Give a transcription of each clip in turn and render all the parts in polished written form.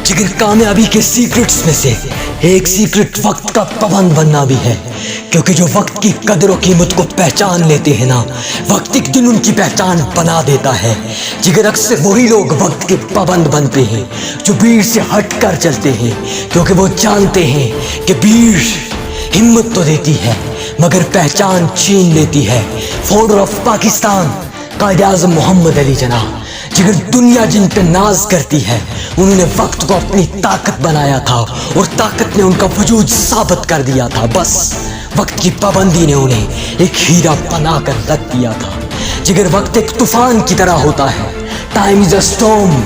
जिगर कामयाबी के सीक्रेट्स में से एक सीक्रेट वक्त का पाबंद बनना भी है, क्योंकि जो वक्त की कदर और कीमत को पहचान लेते हैं ना, वक्त एक दिन उनकी पहचान बना देता है। जिगर अक्सर वही लोग वक्त के पाबंद बनते हैं जो भीड़ से हट कर चलते हैं, क्योंकि वो जानते हैं कि भीड़ हिम्मत तो देती है मगर पहचान छीन लेती है। फाउंडर ऑफ पाकिस्तान कायदे आज़म मोहम्मद अली जना, जिगर दुनिया जिन पे नाज करती है, उन्होंने वक्त को अपनी ताकत बनाया था और ताकत ने उनका वजूद साबित कर दिया था। बस वक्त की पाबंदी ने उन्हें एक हीरा बना कर रख दिया था। जिगर वक्त एक तूफान की तरह होता है, टाइम इज अ स्टॉर्म।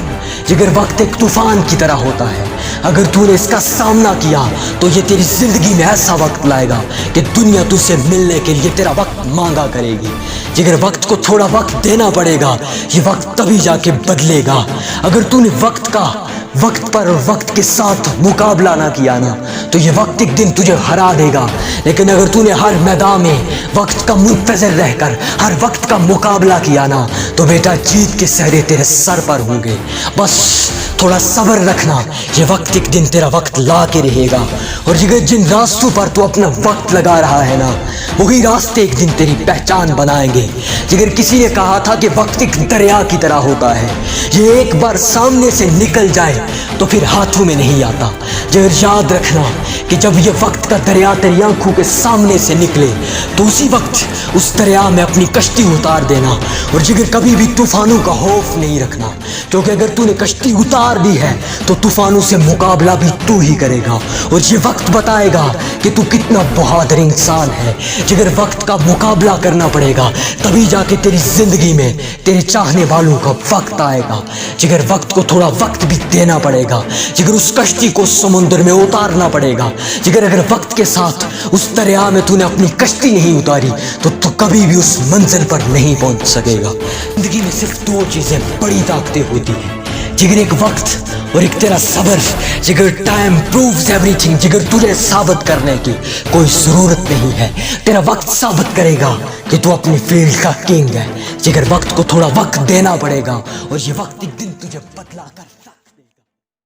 जिगर वक्त एक तूफान की तरह होता है, अगर तूने इसका सामना किया तो ये तेरी जिंदगी में ऐसा वक्त लाएगा कि दुनिया तुझसे मिलने के लिए तेरा वक्त मांगा करेगी। जिगर वक्त को थोड़ा वक्त देना पड़ेगा, ये वक्त तभी जाके बदलेगा। अगर तूने वक्त पर और वक्त के साथ मुकाबला ना किया ना, तो ये वक्त एक दिन तुझे हरा देगा। लेकिन अगर तूने हर मैदान में वक्त का मुंतज़िर रहकर हर वक्त का मुकाबला किया ना, तो बेटा जीत के सहरे तेरे सर पर होंगे। बस थोड़ा सब्र रखना, ये वक्त एक दिन तेरा वक्त ला के रहेगा। और जिगर जिन रास्तों पर तू अपना वक्त लगा रहा है ना, वही रास्ते एक दिन तेरी पहचान बनाएंगे। जिगर किसी ने कहा था कि वक्त एक दरिया की तरह होता है, ये एक बार सामने से निकल जाए तो फिर हाथों में नहीं आता। जिगर याद रखना कि जब ये वक्त का दरिया तेरी आंखों के सामने से निकले तो उसी वक्त उस दरिया में अपनी कश्ती उतार देना। और जिगर कभी भी तूफानों का खौफ नहीं रखना, क्योंकि अगर तूने कश्ती उतार दी है तो तूफानों से मुकाबला भी तू ही करेगा। और ये वक्त बताएगा कि तू कितना बहादुर इंसान है। जिगर वक्त का मुकाबला करना पड़ेगा, तभी जाके तेरी जिंदगी में तेरे चाहने वालों का वक्त आएगा। जिगर वक्त को थोड़ा वक्त भी देना पड़ेगा, जिगर उस कश्ती को समुद्र में उतारना पड़ेगा। जिगर अगर वक्त के साथ उस दरिया में तूने अपनी कश्ती नहीं उतारी तो तू कभी भी उस मंजिल पर नहीं पहुंच सकेगा। जिंदगी में सिर्फ दो चीजें बड़ी ताकतें होती हैं, जिगर एक वक्त और एक तेरा सब्र। जिगर टाइम प्रूव्स एवरीथिंग। जिगर तुझे साबित करने की कोई जरूरत नहीं है, तेरा वक्त साबित करेगा कि तू अपनी फील्ड का किंग है। जिगर वक्त को थोड़ा वक्त देना पड़ेगा और ये वक्त एक दिन तुझे बदला कर